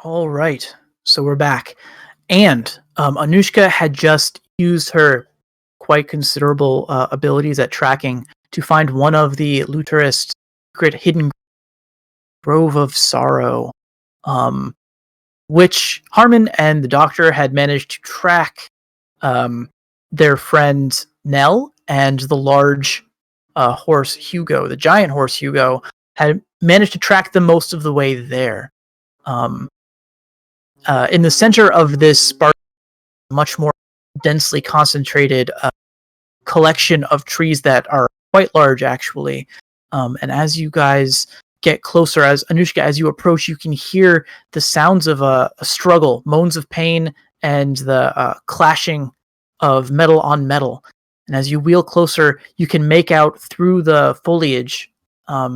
All right, so we're back, and Anushka had just used her quite considerable abilities at tracking to find one of the Luterist secret hidden grove of sorrow, um, which Harmon and the Doctor had managed to track um, their friend Nell and the large horse Hugo, the giant horse Hugo, had managed to track them most of the way there. Um, in the center of this much more densely concentrated collection of trees that are quite large, actually. And as you guys get closer, as Anushka, as you approach, you can hear the sounds of a struggle, moans of pain, and the clashing of metal on metal. And as you wheel closer, you can make out through the foliage a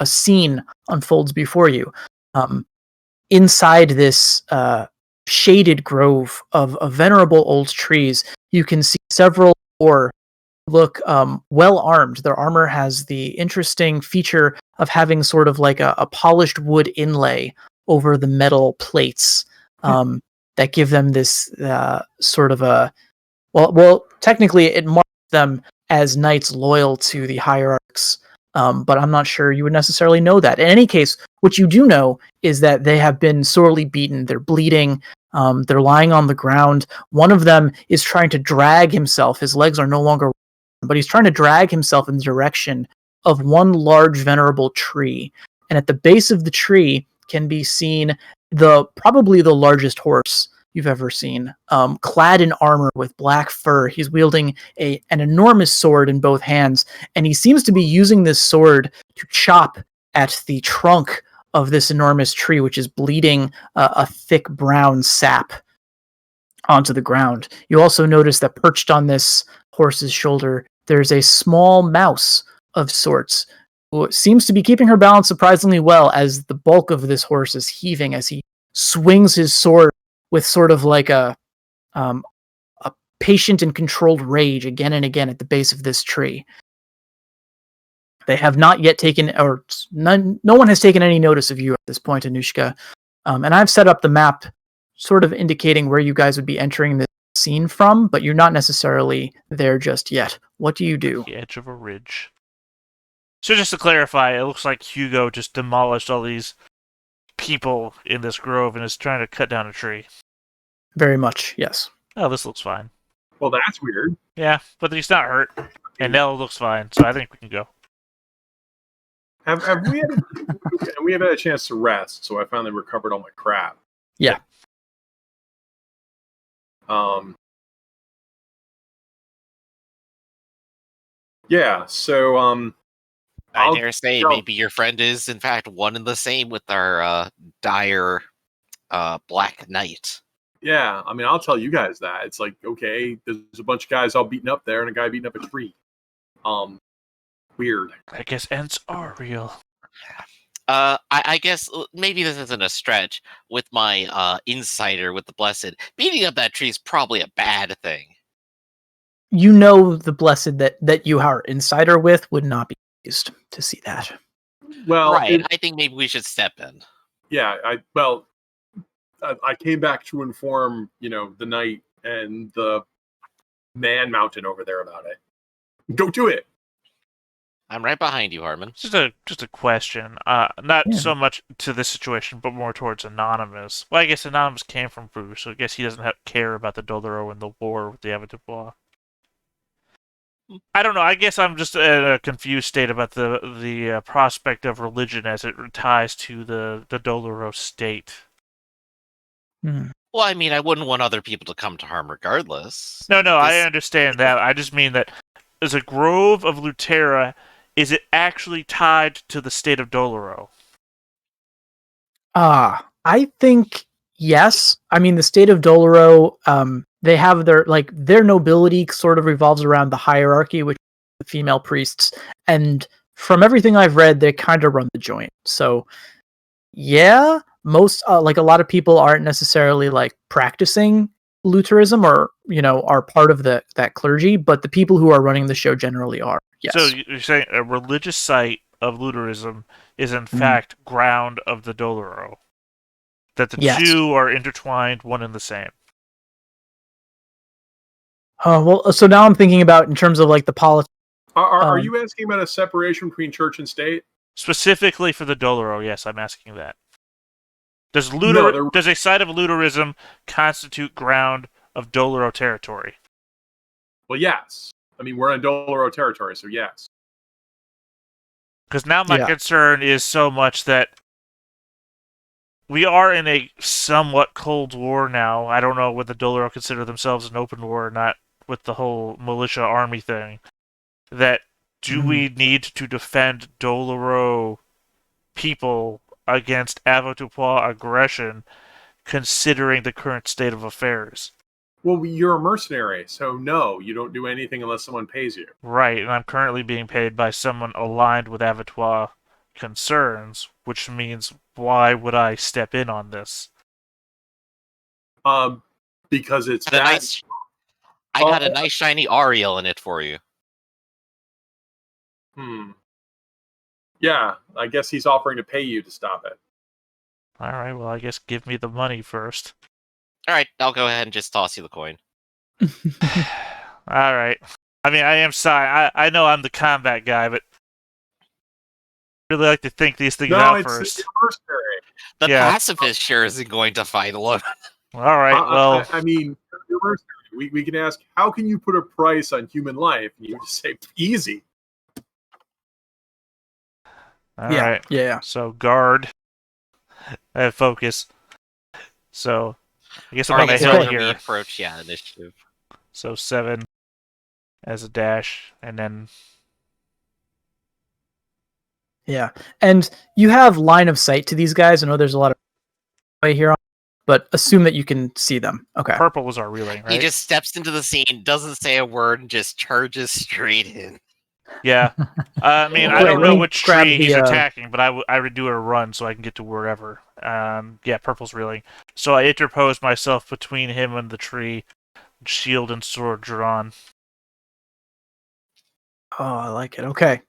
scene unfolds before you. Inside this shaded grove of venerable old trees, you can see several or look well armed. Their armor has the interesting feature of having sort of like a polished wood inlay over the metal plates that give them this sort of a technically it marks them as knights loyal to the hierarchs. But I'm not sure you would necessarily know that. In any case, what you do know is that they have been sorely beaten. They're bleeding. They're lying on the ground. One of them is trying to drag himself. His legs are no longer, but he's trying to drag himself in the direction of one large venerable tree. And at the base of the tree can be seen probably the largest horse you've ever seen, clad in armor with black fur. He's wielding an enormous sword in both hands, and he seems to be using this sword to chop at the trunk of this enormous tree, which is bleeding a thick brown sap onto the ground. You also notice that perched on this horse's shoulder, there's a small mouse of sorts, who seems to be keeping her balance surprisingly well, as the bulk of this horse is heaving as he swings his sword with sort of like a patient and controlled rage again and again at the base of this tree. They have not yet taken, or no one has taken any notice of you at this point, Anushka. And I've set up the map sort of indicating where you guys would be entering this scene from, but you're not necessarily there just yet. What do you do? The edge of a ridge. So just to clarify, it looks like Hugo just demolished all these people in this grove and is trying to cut down a tree. Very much, yes. Oh, this looks fine. Well, that's weird. Yeah, but he's not hurt. And Nell looks fine, so I think we can go. Have we have had a chance to rest, so I finally recovered all my crap. Yeah. Yeah, so I dare say maybe your friend is in fact one and the same with our dire Black Knight. Yeah, I mean, I'll tell you guys that. It's like, okay, there's a bunch of guys all beaten up there and a guy beating up a tree. Weird. I guess ends are real. I guess maybe this isn't a stretch. With my insider with the Blessed, beating up that tree is probably a bad thing. You know the Blessed that you are insider with would not be used to see that. Well, right. I think maybe we should step in. Yeah, I came back to inform, the knight and the man mountain over there about it. Go do it. I'm right behind you, Harmon. Just a question. Not so much to this situation, but more towards Anonymous. Well, I guess Anonymous came from Bruges, so I guess he doesn't care about the Doloro and the war with the Avatar. I don't know. I guess I'm just in a confused state about the prospect of religion as it ties to the Doloro state. Well, I mean, I wouldn't want other people to come to harm regardless. No, I understand that. I just mean that as a grove of Lutera, is it actually tied to the state of Doloro? I think yes. I mean, the state of Doloro, they have their nobility sort of revolves around the hierarchy, which is the female priests, and from everything I've read, they kind of run the joint. So, yeah, most a lot of people aren't necessarily practicing Lutheranism or are part of that clergy, but the people who are running the show generally are. Yes. So you're saying a religious site of Lutheranism is in fact ground of the Doloro. That the Yes. two are intertwined, one and the same. Well, so now I'm thinking about in terms of like the politics. Are you asking about a separation between church and state? Specifically for the Doloro, yes, I'm asking that. Does a site of looterism constitute ground of Doloro territory? Well, yes. I mean, we're in Doloro territory, so yes. Because now my concern is so much that we are in a somewhat cold war now. I don't know whether the Doloro consider themselves an open war or not with the whole militia army thing. That do we need to defend Doloro people against Avotupois aggression, considering the current state of affairs? Well, you're a mercenary, so no, you don't do anything unless someone pays you. Right, and I'm currently being paid by someone aligned with Avotupois concerns, which means why would I step in on this? Because it's I got a nice shiny Ariel in it for you. Yeah, I guess he's offering to pay you to stop it. Alright, well, I guess give me the money first. Alright, I'll go ahead and just toss you the coin. Alright. I mean, I am sorry. I know I'm the combat guy, but I really like to think these things out first. It's mercenary. The pacifist sure isn't going to fight alone. Alright, well... I mean, you're mercenary. We can ask, how can you put a price on human life? And you just say, easy. Alright. Yeah. So, guard. I have focus. So, I guess I'm on a hill here. Approach, initiative. So 7 as a dash, and then... Yeah, and you have line of sight to these guys. I know there's a lot of way here, but assume that you can see them. Okay. Purple was our reeling, right? He just steps into the scene, doesn't say a word, and just charges straight in. Yeah. I mean, I don't know which tree he's attacking, but I would do a run so I can get to wherever. Yeah, purple's reeling. So I interpose myself between him and the tree, shield and sword drawn. Oh, I like it. Okay.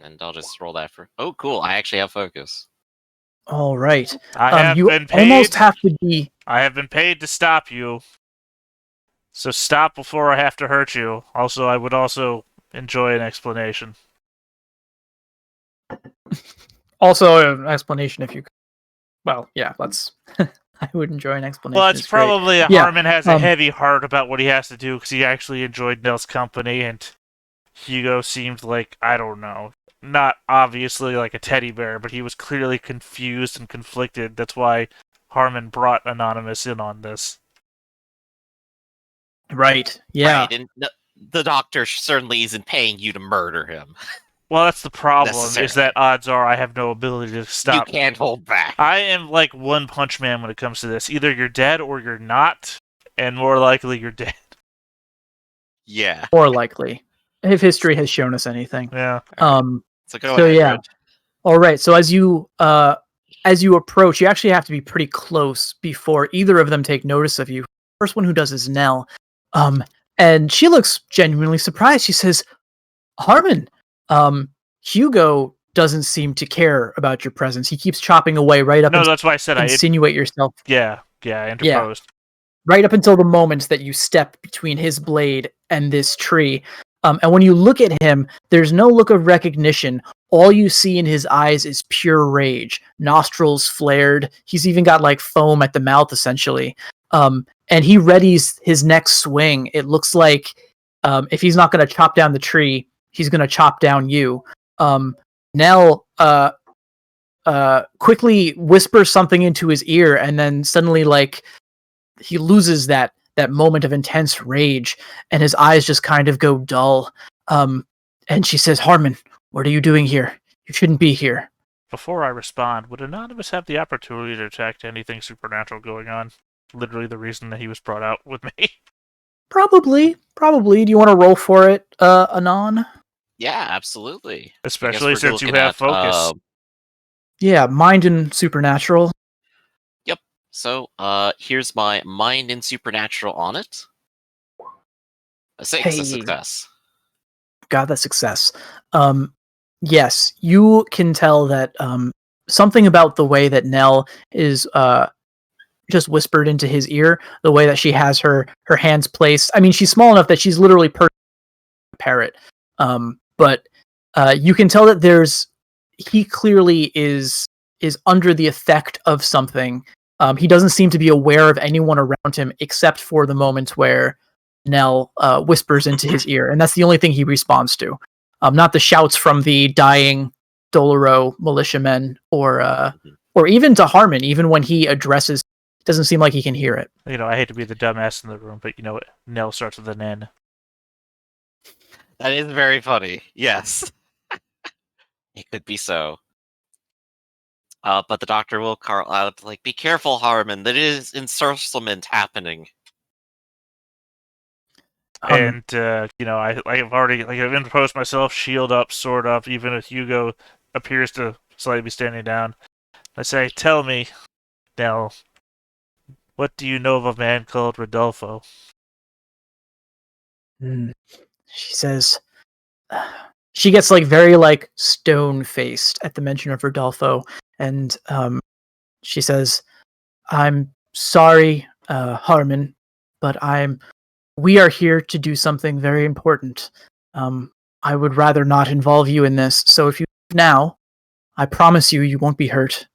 And I'll just roll that for... Oh, cool. I actually have focus. All right. I have been paid. Almost have to be... I have been paid to stop you. So stop before I have to hurt you. Also, I would also enjoy an explanation. Also, an explanation if you could. Well, yeah, let's... I would enjoy an explanation. Well, it's probably Harmon has a heavy heart about what he has to do because he actually enjoyed Nell's company, and Hugo seemed like, I don't know, not obviously like a teddy bear, but he was clearly confused and conflicted. That's why Harmon brought Anonymous in on this. Right, yeah. Right, and the doctor certainly isn't paying you to murder him. Well, that's the problem, is that odds are I have no ability to stop. You can't hold back. I am like One Punch Man when it comes to this. Either you're dead or you're not, and more likely you're dead. Yeah. More likely. If history has shown us anything. Yeah. So go ahead, yeah. Reg. All right, so as you approach, you actually have to be pretty close before either of them take notice of you. First one who does is Nell. And she looks genuinely surprised. She says, Harmon, Hugo doesn't seem to care about your presence. He keeps chopping away right up. No, that's why I said insinuate yourself. Yeah, I interposed. Yeah. Right up until the moment that you step between his blade and this tree. And when you look at him, there's no look of recognition. All you see in his eyes is pure rage. Nostrils flared. He's even got like foam at the mouth, essentially. And he readies his next swing. It looks like if he's not going to chop down the tree, he's going to chop down you. Nell quickly whispers something into his ear, and then suddenly, like, he loses that moment of intense rage, and his eyes just kind of go dull. And she says, Harmon, what are you doing here? You shouldn't be here. Before I respond, would Anonymous have the opportunity to detect anything supernatural going on? Literally the reason that he was brought out with me. Probably. Do you want to roll for it, Anon? Yeah, absolutely. Especially since you have focus. Yeah, mind and supernatural. Yep. So, here's my mind and supernatural on it. A 6, a success. Got that success. Yes, you can tell that something about the way that Nell is just whispered into his ear, the way that she has her hands placed. I mean, she's small enough that she's literally a parrot. But you can tell that he clearly is under the effect of something. He doesn't seem to be aware of anyone around him except for the moment where Nell whispers into his ear, and that's the only thing he responds to. Not the shouts from the dying Doloro militiamen, or even to Harmon. Even when he addresses, it doesn't seem like he can hear it. I hate to be the dumbass in the room, but Nell starts with an N. That is very funny. Yes. It could be so. But the doctor will call out, be careful, Harmon. There is encirclement happening. And I've already I've interposed myself, shield up, sword up. Even if Hugo appears to slightly be standing down, I say, "Tell me, Nell, what do you know of a man called Rodolfo?" She says, she gets very stone-faced at the mention of Rodolfo, and she says, "I'm sorry, Harmon, but we are here to do something very important. I would rather not involve you in this, so if you leave now, I promise you won't be hurt."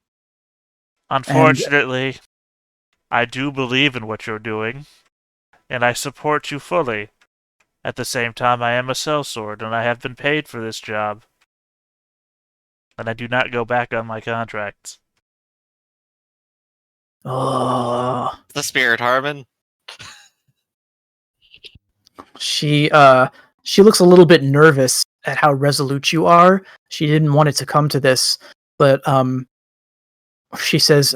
Unfortunately, I do believe in what you're doing, and I support you fully. At the same time, I am a sellsword, and I have been paid for this job. And I do not go back on my contracts. Oh. The spirit, Harmon. She looks a little bit nervous at how resolute you are. She didn't want it to come to this, but she says,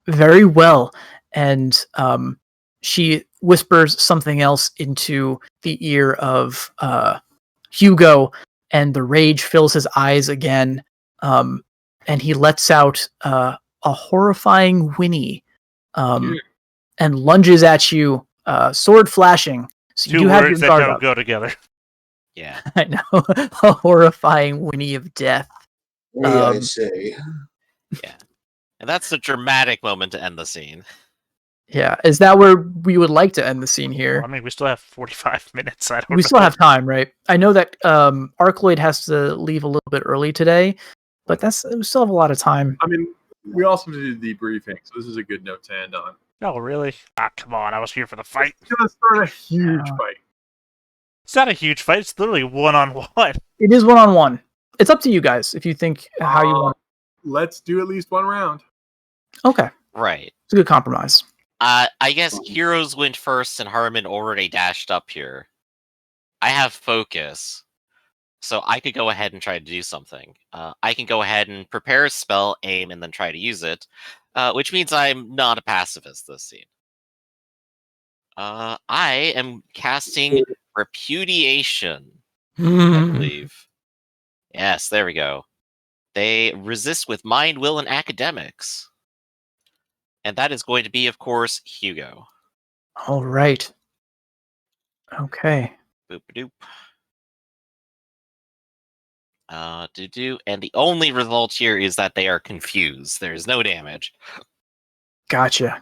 "Very well," and she whispers something else into the ear of Hugo, and the rage fills his eyes again, and he lets out a horrifying whinny, and lunges at you, sword flashing. So you Two do have your words that guard don't up. go together. Yeah. I know. A horrifying whinny of death. I'd say. Yeah. And that's the dramatic moment to end the scene. Yeah. Is that where we would like to end the scene here? Well, I mean, we still have 45 minutes. I don't know. We still have time, right? I know that Arcloid has to leave a little bit early today, but we still have a lot of time. I mean, we also did the debriefing, so this is a good note to end on. Oh, really? Ah, come on. I was here for the fight. It's going to start a huge fight. It's not a huge fight. It's literally one-on-one. It is one-on-one. It's up to you guys if you think how you want. Let's do at least one round. Okay. Right. It's a good compromise. I guess heroes went first and Harmon already dashed up here. I have focus, so I could go ahead and try to do something. I can go ahead and prepare a spell, aim, and then try to use it, which means I'm not a pacifist this scene. I am casting Repudiation, I believe. Yes, there we go. They resist with mind, will, and academics. And that is going to be, of course, Hugo. All right. Okay. Boop-a-doop. And the only result here is that they are confused. There's no damage. Gotcha.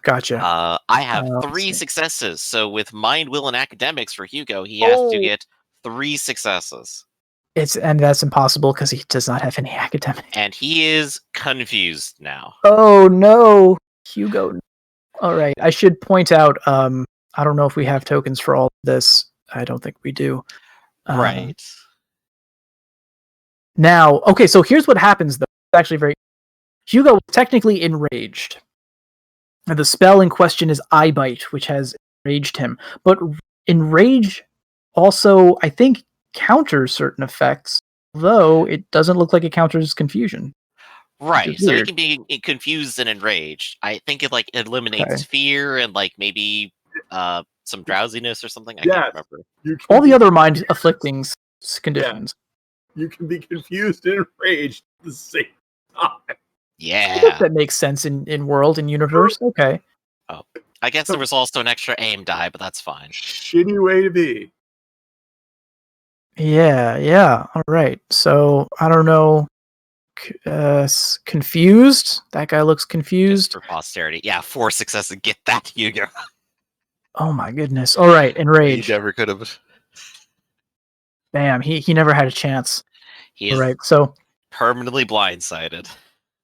I have let's 3 see. successes. So with mind, will, and academics for Hugo, he has to get 3 successes. And that's impossible because he does not have any academic. And he is confused now. Oh no, Hugo. All right. I should point out. I don't know if we have tokens for all of this. I don't think we do. Right. Now, okay. So here's what happens. Though it's actually very. Hugo is technically enraged. And the spell in question is Eye Bite, which has enraged him. But enrage also, I think, counters certain effects, though it doesn't look like it counters confusion. Right, so he weird. can be confused and enraged. I think it eliminates fear and maybe some drowsiness or something. I can't remember. All the other mind afflicting conditions. You can be confused and enraged at the same time. Yeah, I guess that makes sense in world and universe. Okay. Oh, I guess there was also an extra aim die, but that's fine. Shitty way to be. Yeah. All right. So I don't know. confused. That guy looks confused. Just for posterity. Yeah, 4 successes. Get that, Hugo. Oh my goodness. All right, enraged. He never could have. Bam, he never had a chance. He All is right, so permanently blindsided.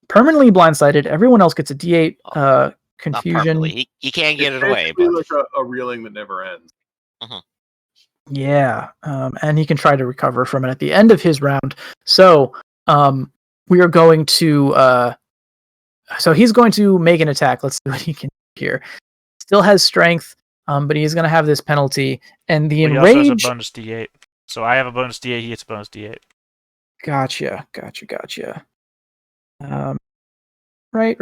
permanently blindsided. Everyone else gets a D8 Not confusion. permanently. He can't get It's it away, basically but like a reeling that never ends. Yeah, and he can try to recover from it at the end of his round. So we are going to. So he's going to make an attack. Let's see what he can do here. Still has strength, but he's going to have this penalty. And the He also has enrage. a bonus D8. So I have a bonus D8. He gets a bonus D8. Gotcha. Right.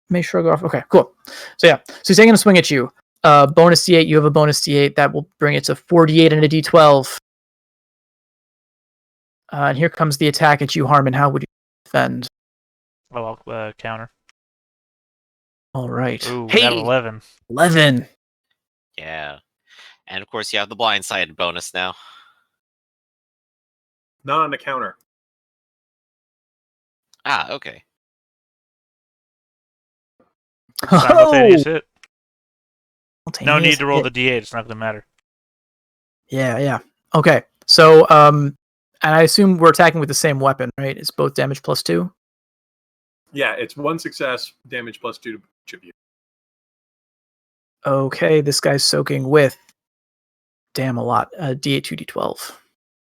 May shrug off. Okay, cool. So yeah, so he's taking a swing at you. Bonus D8. You have a bonus D8 that will bring it to 48 and a D12. And here comes the attack at you, Harmon. How would you defend? Oh, I'll counter. All right. Ooh, Hey, got 11. 11. yeah. And of course, you have the blindsided bonus now. Not on the counter. Ah, okay. Simultaneous hit. No Simultaneous need to roll hit. the D8. It's not going to matter. Yeah. Okay. So, and I assume we're attacking with the same weapon, right? It's both damage plus 2. Yeah, it's 1 success, damage plus 2 to each of you. Okay, this guy's soaking with a lot. D8 2d12.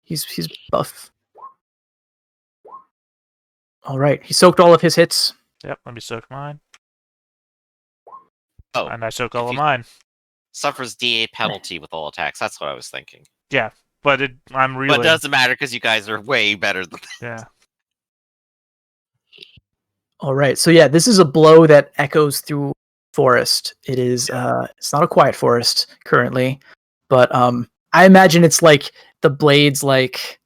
He's buff. All right, he soaked all of his hits. Yep, let me soak mine. Oh, And I soak all if of you- mine. suffers D8 penalty with all attacks. That's what I was thinking. Yeah, but I'm But reeling. it doesn't matter because you guys are way better than Yeah. All right, so yeah, this is a blow that echoes through forest. It is it's not a quiet forest currently, but I imagine it's like the blades like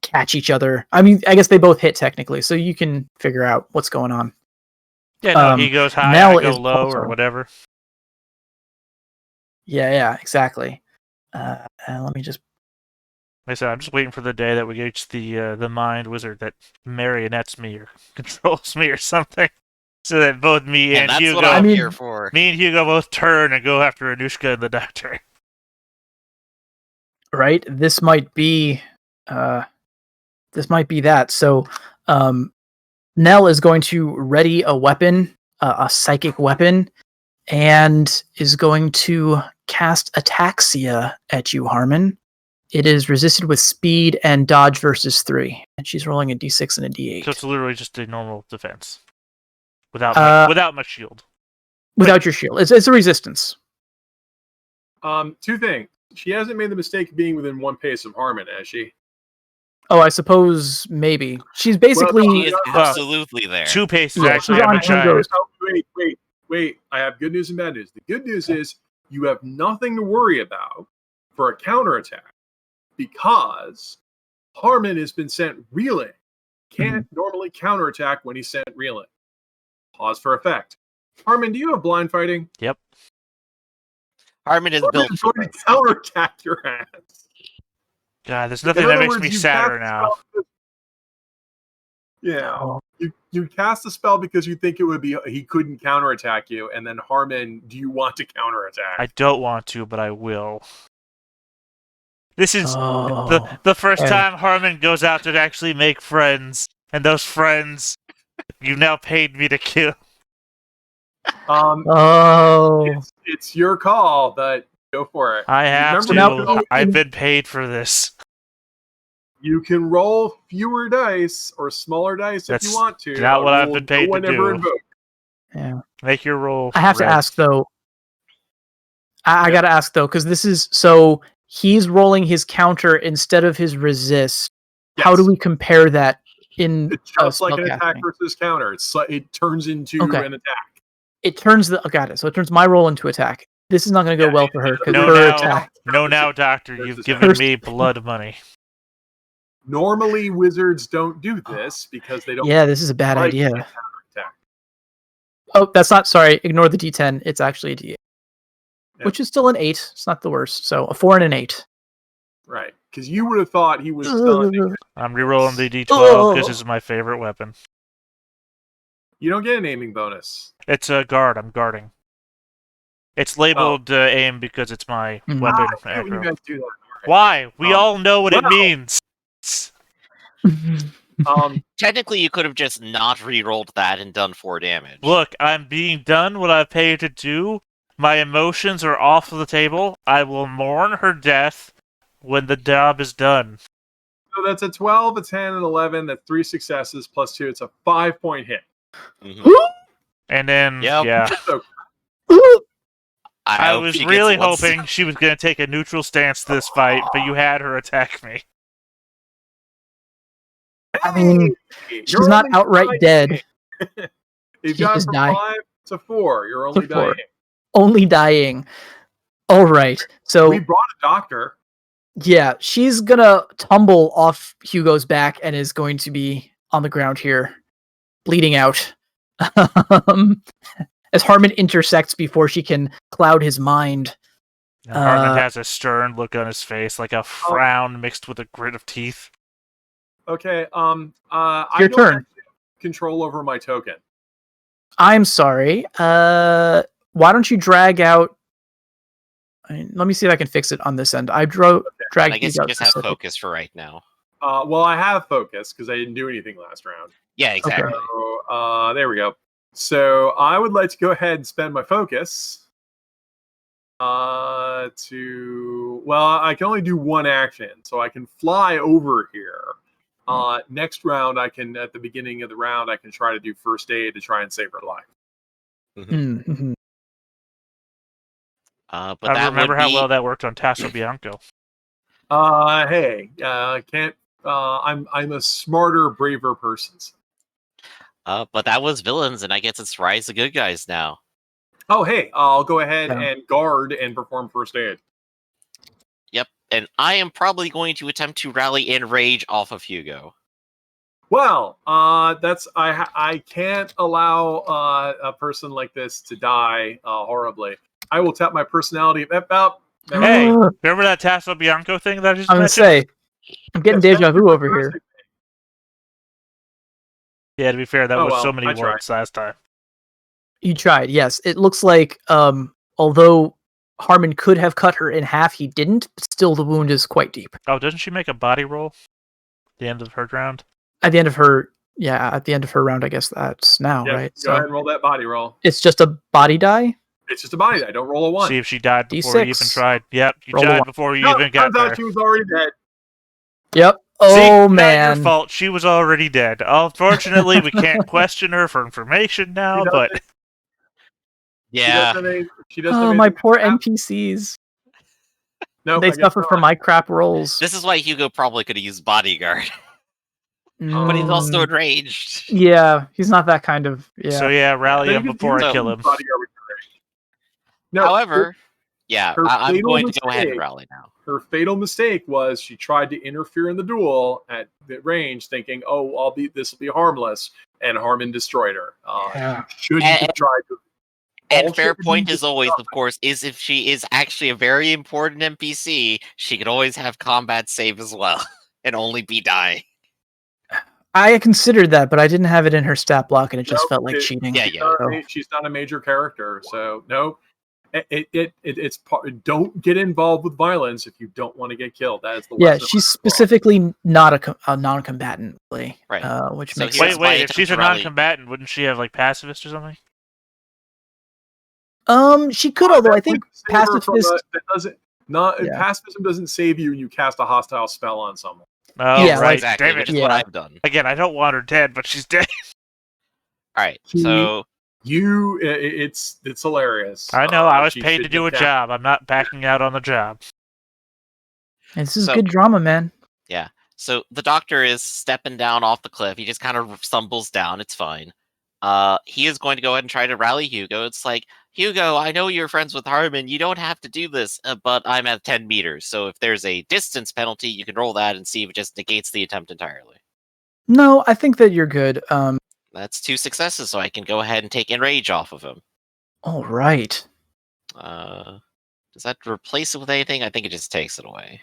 catch each other. I mean, I guess they both hit technically, so you can figure out what's going on. Yeah, no, he goes high, Nell I go is low, also- or whatever. Yeah, exactly. And let me just Like I said, I'm just waiting for the day that we get the mind wizard that marionettes me or controls me or something, so that both me and and that's Hugo, what I'm mean- here for. me and Hugo both turn and go after Anushka and the doctor. right. This might be that. So Nell is going to ready a weapon, a psychic weapon, and is going to cast Ataxia at you, Harmon. It is resisted with speed and dodge versus 3. And she's rolling a d6 and a d8. So it's literally just a normal defense, without my shield. Without your shield. It's a resistance. 2 things. She hasn't made the mistake of being within 1 pace of Harmon, has she? Oh, I suppose maybe. She's basically... He is Well, absolutely there. 2 paces Yeah, actually. she's I'm on a giant. Hugo's. Oh, wait. I have good news and bad news. The good news is you have nothing to worry about for a counterattack because Harmon has been sent reeling. Can't normally counterattack when he's sent reeling. Pause for effect. Harmon, do you have blind fighting? Yep. Harmon is built Harmon's for going this. to counterattack your ass. God, there's In nothing that other makes words, me you sadder cast now. the spell- Yeah. Oh, You cast the spell because you think it would be he couldn't counterattack you, and then Harmon, do you want to counterattack? I don't want to, but I will. This is oh. the first Okay. time Harmon goes out to actually make friends, and those friends you now paid me to kill. Oh. It's your call, but go for it. I have Remember to. now- I've been paid for this. You can roll fewer dice or smaller dice if That's you want to. not what I've We'll been paid go to whenever do. invoked. Yeah. Make your roll. I have to Red. ask though. I gotta ask though, because this is so he's rolling his counter instead of his resist. How do Yes. we compare that in It's just like an spellcasting? attack versus counter. It turns into Okay. an attack. It turns the got it. So it turns my roll into attack. This is not going to go Yeah, well for her because No, her now, attack. no, doctor. There's You've this given first- me blood money. Normally, wizards don't do this because they don't Yeah, this is a bad like idea. a counterattack. Oh, that's not. Sorry, ignore the D10. It's actually a D8, Yeah. which is still an 8. It's not the worst. So a 4 and an 8. Right. because you would have thought he was stunned. I'm rerolling the D12 because this is my favorite weapon. You don't get an aiming bonus. It's a guard. I'm guarding. It's labeled aim because it's my weapon. I hate when you guys do that. Why? We all know what it means. Technically, you could have just not re-rolled that and done 4 damage. Look, I'm being done what I've paid to do. My emotions are off the table. I will mourn her death when the job is done. So that's a 12, a 10, and 11. That's 3 successes plus 2. It's a 5-point hit. Mm-hmm. And then, Yep. yeah. I hope was she really gets what's- hoping she was going to take a neutral stance this fight, but you had her attack me. I mean, Hey, she's you're not only outright dying. dead. You've She gone just from died. 5 to 4. You're only To 4. dying. Only dying. All right. So We brought a doctor. yeah, she's gonna tumble off Hugo's back and is going to be on the ground here, bleeding out. As Harmon intersects before she can cloud his mind. Harmon has a stern look on his face, like a frown mixed with a grit of teeth. Okay. Your I don't turn. have control over my token. I'm sorry. Why don't you drag out? Let me see if I can fix it on this end. I dragged I guess these you out just have specific- focus for right now. Well, I have focus because I didn't do anything last round. Yeah, exactly. So, there we go. So I would like to go ahead and spend my focus I can only do one action, so I can fly over here. Next round, at the beginning of the round, I can try to do first aid to try and save her life. Mm-hmm. But I that remember would how be... well that worked on Tassobianco. I'm a smarter, braver person. But that was villains, and I guess it's Rise the Good Guys now. Oh, hey, I'll go ahead Yeah. and guard and perform first aid. Yep, and I am probably going to attempt to rally in rage off of Hugo. Well, I can't allow a person like this to die horribly. I will tap my personality about. Hey, remember that Tassobianco thing that I just I'm gonna mentioned? say, I'm getting deja vu over here. Yeah, to be fair, that was so many I tried. words last time. You tried, yes. It looks like, although Harmon could have cut her in half, he didn't. But still, the wound is quite deep. Oh, doesn't she make a body roll at the end of her round? At the end of her round, I guess that's now, Yeah, right? go ahead and roll that body roll. It's just a body die. It's just a body die. Don't roll a 1. See if she died before you even D6. tried. Yep, you Roll a died 1. before you No, even got turns out there. she was already dead. Yep. See, Oh not man. your fault. She was already dead. Unfortunately, we can't question her for information now, She but doesn't- Yeah, She doesn't. Oh, my poor NPCs. No, They suffer from my crap rolls. this is why Hugo probably could have used Bodyguard, but he's also Mm, enraged. yeah, he's not that kind of. Yeah. so yeah, rally him before I kill him. No, However, her I'm fatal going to go ahead and mistake- rally now. her fatal mistake was she tried to interfere in the duel at the range, thinking, "Oh, this will be harmless," and Harmon destroyed her. Yeah. She shouldn't have tried to. And all fair she point did as was always, stop of course, is if she is actually a very important NPC, she could always have combat save as well, and only be dying. I considered that, but I didn't have it in her stat block, and it just Nope, felt like it- cheating. Yeah, yeah. She's not a major character, so no. It's part. Don't get involved with violence if you don't want to get killed. That is the Yeah, lesson she's learned. specifically not a non-combatant, really, Right. which So makes here's sense. Wait, my if attempt she's to a rally- non-combatant, wouldn't she have like pacifist or something? She could, although I That think would save her from pacifist. that doesn't not Yeah. pacifism doesn't save you when you cast a hostile spell on someone. Oh, Yeah, right. Exactly, Damn which it. is what Yeah. I've done. Again, I don't want her dead, but she's dead. All right, She- so It's hilarious. I know. I was She paid to should do a get job. I'm not backing out on the job. This is So- good drama, man. So the doctor is stepping down off the cliff. He just kind of stumbles down. It's fine. He is going to go ahead and try to rally Hugo. It's like, Hugo, I know you're friends with Harmon. You don't have to do this, but I'm at 10 meters. So if there's a distance penalty, you can roll that and see if it just negates the attempt entirely. No, I think that you're good. That's 2 successes, so I can go ahead and take enrage off of him. All right. Does that replace it with anything? I think it just takes it away.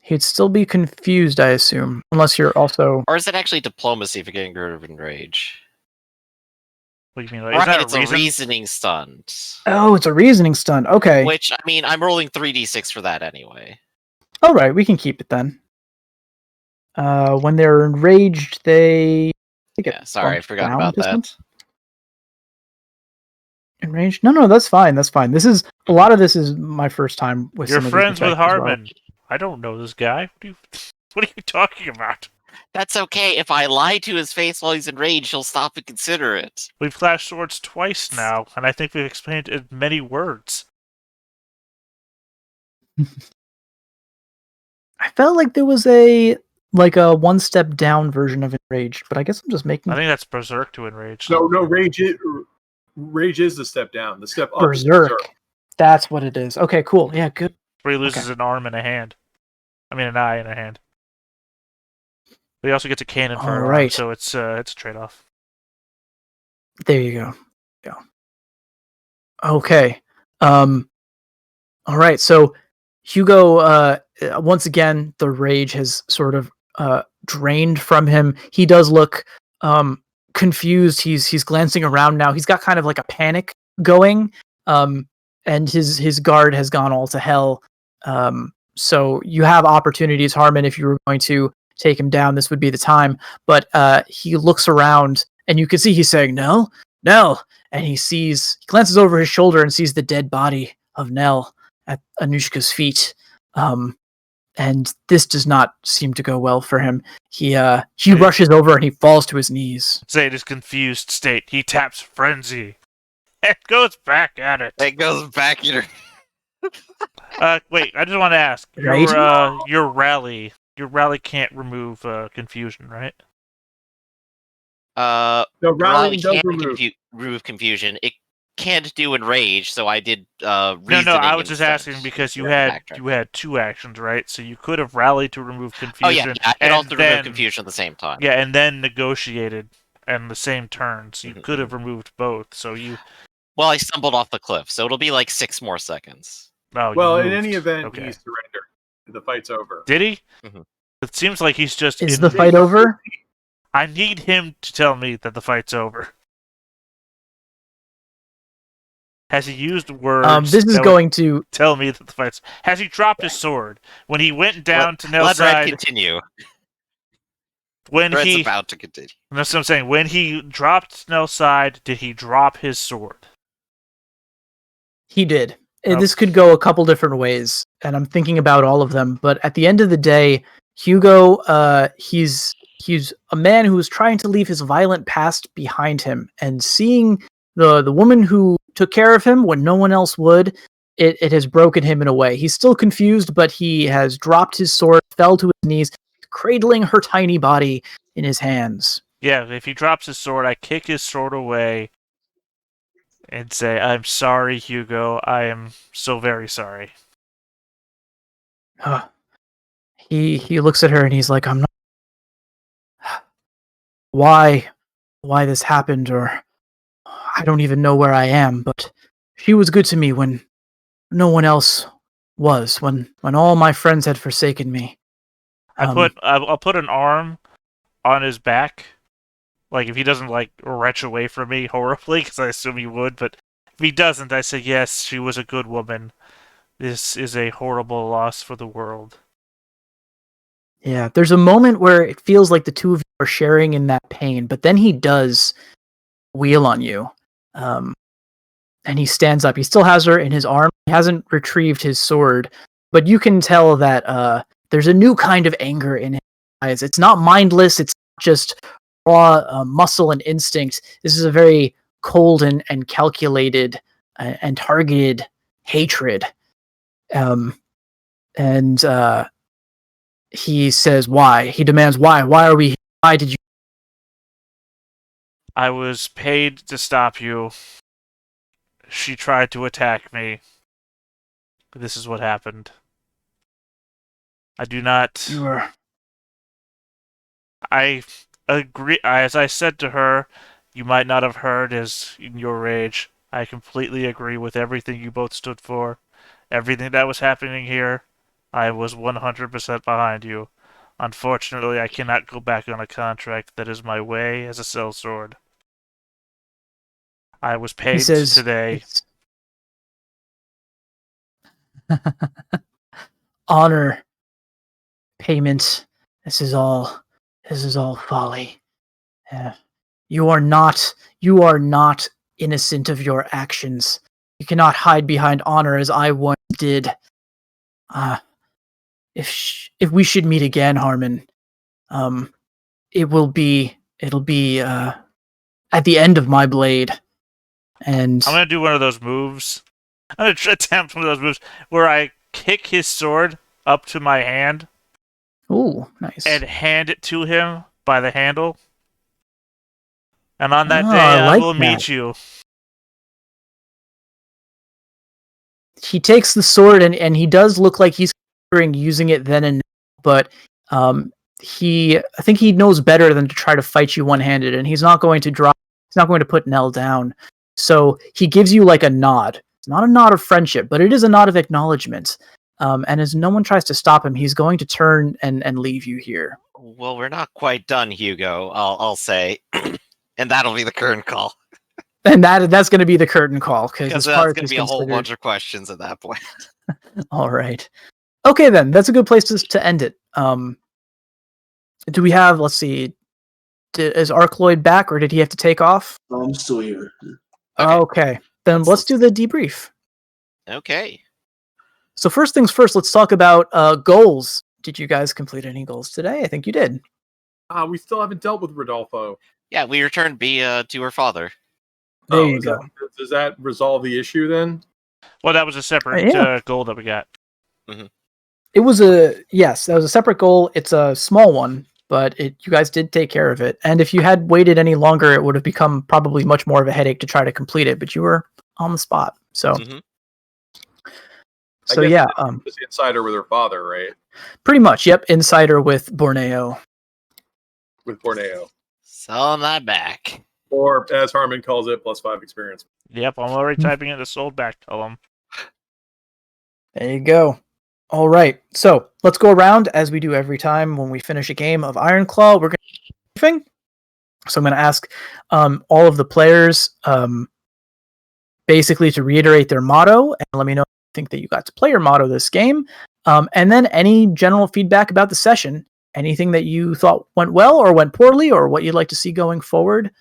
He'd still be confused, I assume, unless you're also. Or is it actually diplomacy for getting rid of enrage? What do you mean? Like, is Right, that it's a reasoning stunt. Oh, it's a reasoning stunt. Okay. Which, I mean, I'm rolling 3d6 for that anyway. All right, we can keep it then. When they're enraged, they. Yeah, sorry, I forgot down about this that. one? Enraged? No, that's fine. That's fine. This is a lot of this is my first time with. You're some of friends these with effects as well. Harmon. I don't know this guy. What are you talking about? That's okay. If I lie to his face while he's enraged, he'll stop and consider it. We've clashed swords twice now, and I think we've explained it in many words. I felt like there was a one step down version of enraged, but I guess I'm just making I think that's berserk to enraged. No, rage is the step down. The step up is berserk. That's what it is. Okay, cool. Yeah, good. Where he loses an arm and a hand. I mean, an eye and a hand. But he also gets a cannon for an arm, so it's a trade-off. There you go. Okay. All right. So Hugo, once again, the rage has sort of drained from him. He does look confused. He's glancing around now. He's got kind of like a panic going. And his guard has gone all to hell. So you have opportunities, Harmon, if you were going to take him down, this would be the time. But he looks around, and you can see he's saying, Nell, and he glances over his shoulder and sees the dead body of Nell at Anushka's feet. And this does not seem to go well for him. He rushes over and he falls to his knees. Say in his confused state, he taps frenzy. It goes back at it. It goes back in her. Wait, I just want to ask. Right? Your rally can't remove confusion, right? No, Rally rallying does can't remove confusion. It can't do enrage, so I did reasoning. No, I was just instead. asking because you had two actions, right? So you could have rallied to remove confusion. Oh yeah, I could also then, remove confusion at the same time. Yeah, and then negotiated and the same turns. You could have removed both. So you. Well, I stumbled off the cliff, so it'll be like 6 more seconds. Oh, well, in any event, he surrendered. The fight's over. Did he? Mhm. It seems like he's just. Is the fight over? I need him to tell me that the fight's over. Has he used words? This is going to tell me that the fight's. Has he dropped his sword when he went down to Nell's Let side? Red continue. When Red's he about to continue. That's what I'm saying. When he dropped Nell's side, did he drop his sword? He did. Oh. This could go a couple different ways, and I'm thinking about all of them. But at the end of the day, Hugo, he's a man who is trying to leave his violent past behind him, and seeing the woman who took care of him when no one else would, it has broken him in a way. He's still confused, but he has dropped his sword, fell to his knees, cradling her tiny body in his hands. Yeah, if he drops his sword, I kick his sword away and say, "I'm sorry, Hugo. I am so very sorry." He looks at her and he's like, "I'm not. Why this happened, or I don't even know where I am. But she was good to me when no one else was. When all my friends had forsaken me." I'll put an arm on his back, like if he doesn't like retch away from me horribly, because I assume he would. But if he doesn't, I say, "Yes, she was a good woman. This is a horrible loss for the world." Yeah, there's a moment where it feels like the two of you are sharing in that pain, but then he does wheel on you, and he stands up. He still has her in his arm. He hasn't retrieved his sword, but you can tell that there's a new kind of anger in his eyes. It's not mindless. It's not just raw muscle and instinct. This is a very cold and calculated and targeted hatred. He says, "Why?" He demands, "Why? Why are we here? Why did you?" I was paid to stop you. She tried to attack me. This is what happened. I do not. You were. I agree. As I said to her, you might not have heard as in your rage. I completely agree with everything you both stood for. Everything that was happening here. I was 100% behind you. Unfortunately, I cannot go back on a contract that is my way as a sellsword. I was He paid says, today. "It's honor, payment. This is all folly. Uh, you are not innocent of your actions. You cannot hide behind honor as I once did. If we should meet again, Harmon, it'll be at the end of my blade." And I'm gonna do one of those moves. I'm gonna attempt one of those moves where I kick his sword up to my hand ooh, nice. and hand it to him by the handle. And on that Ah, day, I I like will that. meet you. He takes the sword and he does look like he's considering using it then and now, but I think he knows better than to try to fight you one-handed, and he's not going to put Nell down. So he gives you like a nod. It's not a nod of friendship, but it is a nod of acknowledgement. And as no one tries to stop him, he's going to turn and leave you here. Well, we're not quite done, Hugo. I'll say, and that'll be the current call. And that's going to be the curtain call Because as that's far as going to he's be a whole considered. bunch of questions at that point. All right. Okay, then that's a good place to end it. Do we have? Let's see. Is Arcloyd back, or did he have to take off? I'm still here. Okay. Then let's do the debrief. Okay. So first things first, let's talk about goals. Did you guys complete any goals today? I think you did. We still haven't dealt with Rodolfo. Yeah, we returned Bea to her father. There you go. Does that resolve the issue then? Well, that was a separate goal that we got. It was that was a separate goal. It's a small one, but you guys did take care of it. And if you had waited any longer, it would have become probably much more of a headache to try to complete it. But you were on the spot, so. So yeah, just insider with her father, right? Pretty much. Yep, insider with Borneo. With Borneo. Selling that back. Or, as Harmon calls it, +5 experience. Yep, I'm already typing it to sold back. Tell him. There you go. All right, so let's go around as we do every time when we finish a game of Ironclaw. We're going to briefing. So I'm going to ask all of the players basically to reiterate their motto and let me know if you think that you got to play your motto this game. And then any general feedback about the session, anything that you thought went well or went poorly or what you'd like to see going forward.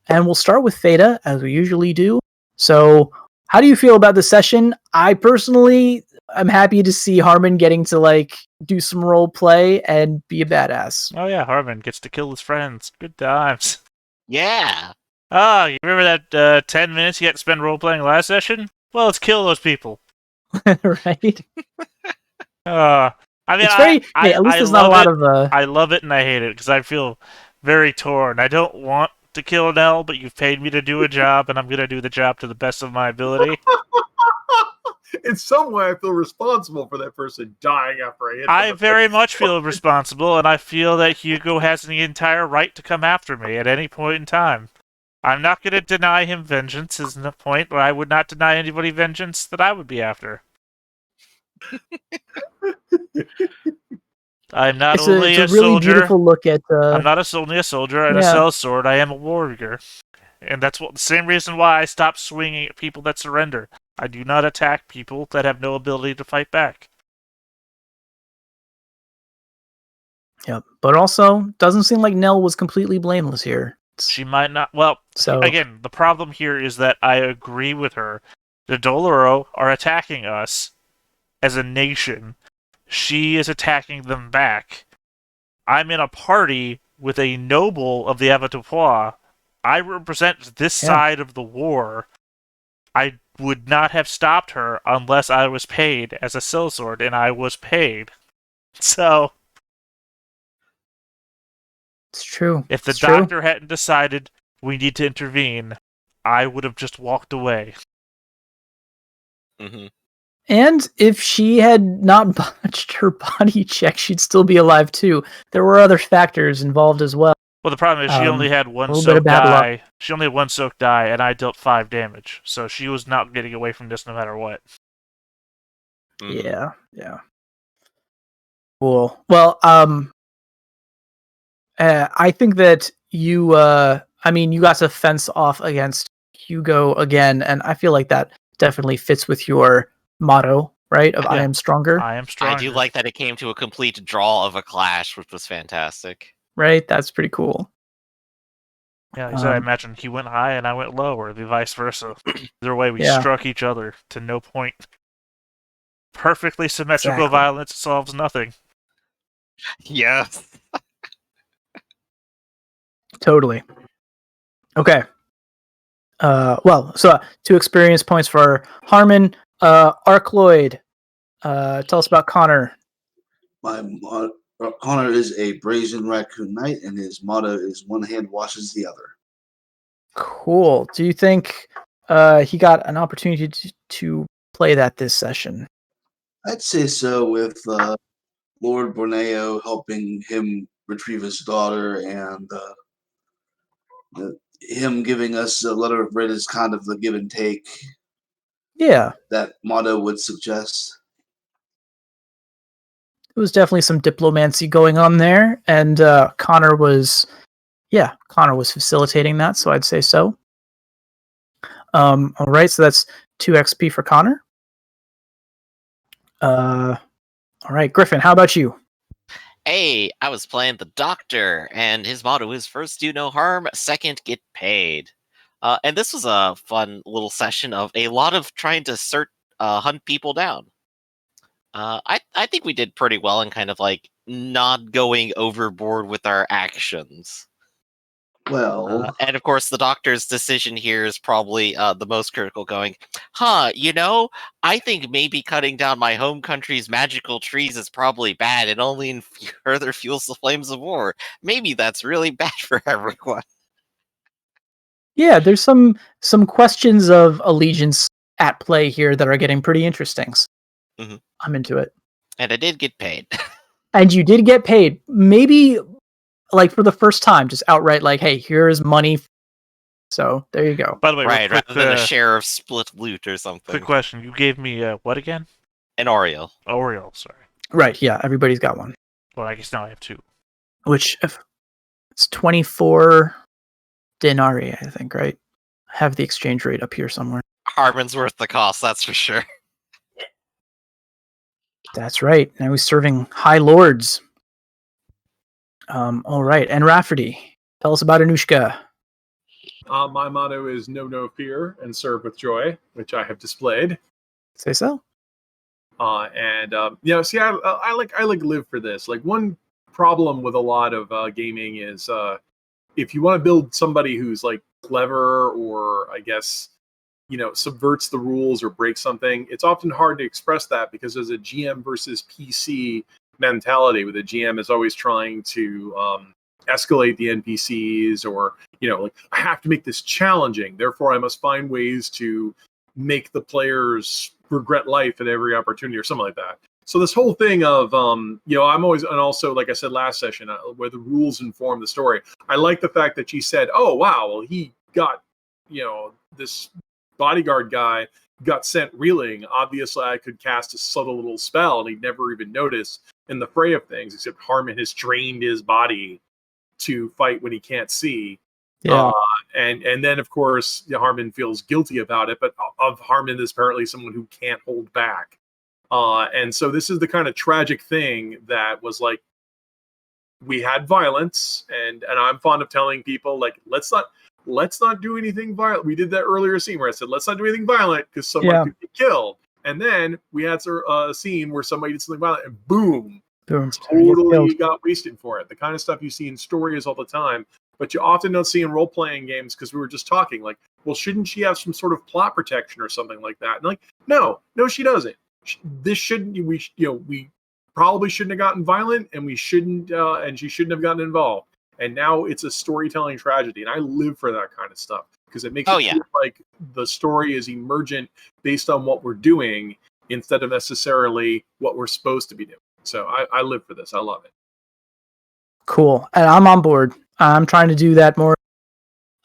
And we'll start with Theta, as we usually do. So how do you feel about the session? I personally am happy to see Harmon getting to do some role play and be a badass. Oh yeah, Harmon gets to kill his friends. Good times. Yeah. Ah, you remember that 10 minutes you had to spend role playing last session? Well, let's kill those people. Right? I mean, it's very. At least there's not a lot of. I love it and I hate it because I feel very torn. I don't want to kill Nell, but you've paid me to do a job, and I'm gonna do the job to the best of my ability. In some way, I feel responsible for that person dying after I hit them. I very much feel responsible, and I feel that Hugo has the entire right to come after me at any point in time. I'm not going to deny him vengeance, is the point, but I would not deny anybody vengeance that I would be after. I'm not only a really soldier. Beautiful look at. I'm not only a soldier and a sellsword. I am a warrior, and that's the same reason why I stopped swinging at people that surrender. I do not attack people that have no ability to fight back. Yep, but also doesn't seem like Nell was completely blameless here. She might not. Well, again, the problem here is that I agree with her. The Doloro are attacking us as a nation. She is attacking them back. I'm in a party with a noble of the Avattoir. I represent this side of the war. I would not have stopped her unless I was paid as a sellsword, and I was paid. So it's true. If the doctor hadn't decided we need to intervene, I would have just walked away. Mm-hmm. And if she had not botched her body check, she'd still be alive too. There were other factors involved as well. Well, the problem is she only had one soak die. She only had one soak die, and I dealt 5 damage. So she was not getting away from this no matter what. Mm-hmm. Yeah. Cool. Well, I think that you, you got to fence off against Hugo again, and I feel like that definitely fits with your motto, right? Of I Yeah. am stronger, I am stronger. I do like that it came to a complete draw of a clash, which was fantastic. right? That's pretty cool. Yeah, like I said, I imagine he went high and I went low, or the vice versa. Either way, we Yeah. struck each other to no point. Perfectly symmetrical Exactly. violence solves nothing. Yes. Totally. Okay. So 2 experience points for Harmon. Arcloyd, tell us about Connor. Connor is a brazen raccoon knight, and his motto is "One hand washes the other." Cool. Do you think he got an opportunity to play that this session? I'd say so, with Lord Borneo helping him retrieve his daughter, and him giving us a letter of writ is kind of the give and take Yeah. that motto would suggest. There was definitely some diplomacy going on there, and Connor was facilitating that, so I'd say so. All right, so that's 2 XP for Connor. All right, Griffin, how about you? Hey, I was playing the doctor, and his motto is first do no harm, second get paid. And this was a fun little session of a lot of trying to hunt people down. I think we did pretty well in kind of like not going overboard with our actions. Well, And of course, the doctor's decision here is probably the most critical. Going, I think maybe cutting down my home country's magical trees is probably bad. It only further fuels the flames of war. Maybe that's really bad for everyone. Yeah, there's some questions of allegiance at play here that are getting pretty interesting. Mhm. I'm into it. And I did get paid. And you did get paid. Maybe like for the first time, just outright like, hey, here's money. So there you go. By the way, Right, real quick, rather than a share of split loot or something. quick question. You gave me what again? An Oreo. Oriole, sorry. Right, yeah, everybody's got one. Well, I guess now I have 2. Which it's 24 denarii, I think, right? I have the exchange rate up here somewhere. Harmon's worth the cost, that's for sure. That's right. Now he's serving high lords. All right, and Rafferty, tell us about Anushka. My motto is "Know no fear and serve with joy," which I have displayed. Say so. See, I like live for this. Like, one problem with a lot of gaming is if you want to build somebody who's like clever, or I guess subverts the rules or breaks something, it's often hard to express that because there's a GM versus PC mentality, where the GM is always trying to escalate the NPCs, or like, I have to make this challenging, therefore I must find ways to make the players regret life at every opportunity, or something like that. So this whole thing of I'm always, and also like I said last session, where the rules inform the story. I like the fact that she said, oh wow, well, he got this bodyguard guy got sent reeling. Obviously I could cast a subtle little spell and he'd never even notice in the fray of things, except Harmon has trained his body to fight when he can't see. Yeah. And then of course Harmon feels guilty about it, but of Harmon is apparently someone who can't hold back. And so this is the kind of tragic thing that was like, we had violence, and I'm fond of telling people, like, let's not do anything violent. We did that earlier scene where I said, let's not do anything violent because someone could get killed. And then we had a scene where somebody did something violent, and boom, totally got wasted for it. The kind of stuff you see in stories all the time, but you often don't see in role-playing games, because we were just talking, like, well, shouldn't she have some sort of plot protection or something like that? And like, no, she doesn't. This shouldn't. We probably shouldn't have gotten violent, and we shouldn't, and she shouldn't have gotten involved. And now it's a storytelling tragedy, and I live for that kind of stuff, because it makes it feel like the story is emergent based on what we're doing instead of necessarily what we're supposed to be doing. So I live for this. I love it. Cool, and I'm on board. I'm trying to do that more.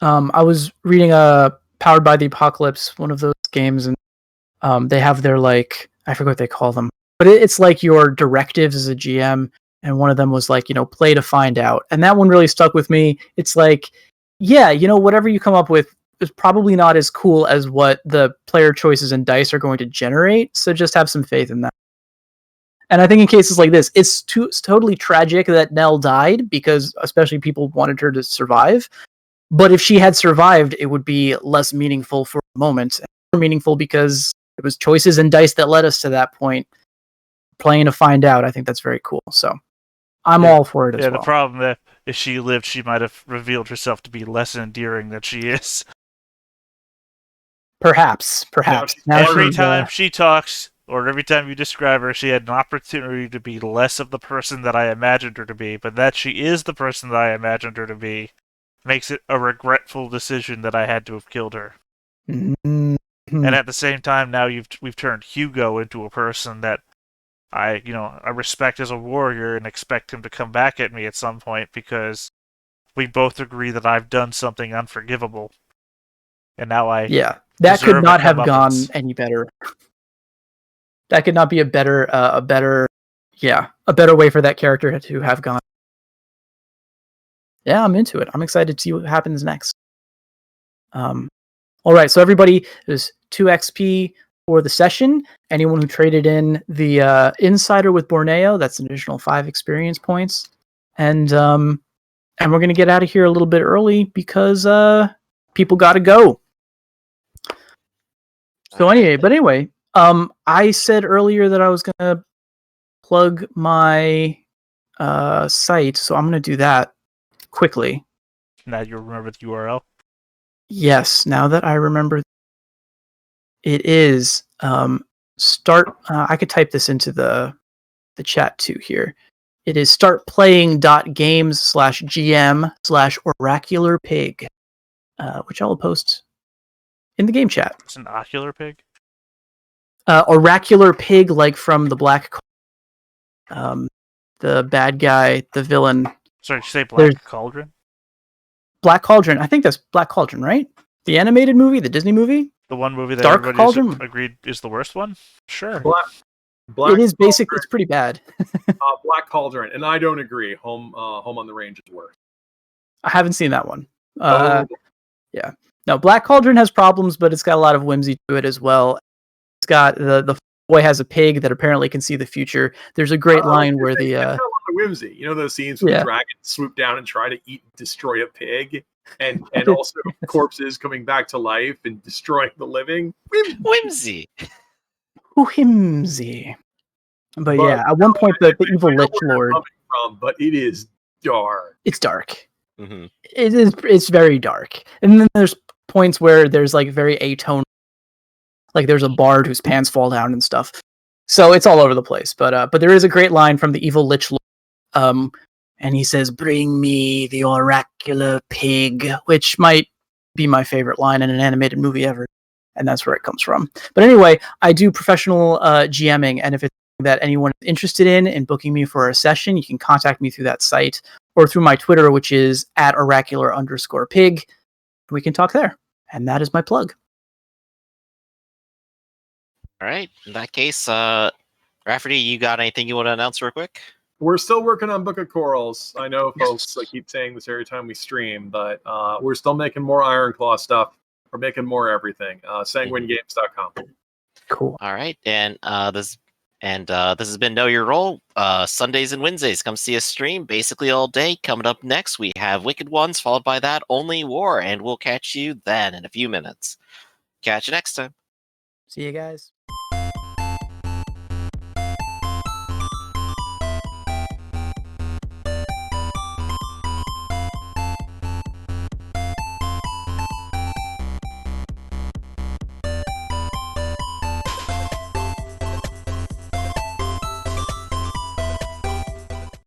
I was reading Powered by the Apocalypse, one of those games, and they have their, like, I forget what they call them, but it's like your directives as a GM, and one of them was like, play to find out, and that one really stuck with me. It's like, yeah, whatever you come up with is probably not as cool as what the player choices and dice are going to generate, so just have some faith in that. And I think in cases like this, it's totally tragic that Nell died, because especially people wanted her to survive. But if she had survived, it would be less meaningful for a moment. More meaningful because it was choices and dice that led us to that point. Playing to find out, I think that's very cool. So I'm all for it as well. Yeah, the problem that if she lived, she might have revealed herself to be less endearing than she is. Perhaps. Every time she talks, or every time you describe her, she had an opportunity to be less of the person that I imagined her to be, but that she is the person that I imagined her to be makes it a regretful decision that I had to have killed her. Mm-hmm. And at the same time, now we've turned Hugo into a person that I respect as a warrior and expect him to come back at me at some point, because we both agree that I've done something unforgivable. And now that could not have gone any better. That could not be a better way for that character to have gone. Yeah, I'm into it. I'm excited to see what happens next. All right, so everybody, there's 2 XP for the session. Anyone who traded in the Insider with Borneo, that's an additional 5 experience points. And we're going to get out of here a little bit early because people got to go. So anyway, I said earlier that I was going to plug my site, so I'm going to do that quickly. Now you remember the URL? Yes, now that I remember, it is start. I could type this into the chat too here. It is startplaying.games/GM/oracular-pig, which I will post in the game chat. It's an ocular pig? Oracular pig, like from the Black the bad guy, the villain. Sorry, did you say Black Cauldron? Black Cauldron. I think that's Black Cauldron, right? The animated movie, the Disney movie? The one movie that Dark everybody's Cauldron? agreed is the worst one? Sure. Black it is basic. Cauldron, it's pretty bad. Black Cauldron, and I don't agree. Home on the Range is worse. I haven't seen that one. Yeah. No, Black Cauldron has problems, but it's got a lot of whimsy to it as well. It's got the boy has a pig that apparently can see the future. There's a great line where the got a lot of whimsy. You know those scenes where the dragon swoop down and try to destroy a pig, and also corpses coming back to life and destroying the living. Whimsy. Whimsy. But yeah, at one point the evil Lich Lord. But it is dark. It's dark. Mm-hmm. It's very dark. And then there's points where there's like very atonal. Like there's a bard whose pants fall down and stuff. So it's all over the place. But there is a great line from the evil Lich Lord. And he says, "Bring me the oracular pig," which might be my favorite line in an animated movie ever. And that's where it comes from. But anyway, I do professional GMing, and if it's that anyone is interested in booking me for a session, you can contact me through that site or through my Twitter, which is @oracular_pig. We can talk there. And that is my plug. All right. In that case, Rafferty, you got anything you want to announce real quick? We're still working on Book of Corals. I know folks keep saying this every time we stream, but we're still making more Ironclaw stuff. We're making more everything. Sanguinegames.com. Cool. All right. And this has been Know Your Role. Sundays and Wednesdays. Come see us stream basically all day. Coming up next, we have Wicked Ones, followed by that Only War, and we'll catch you then in a few minutes. Catch you next time. See you guys.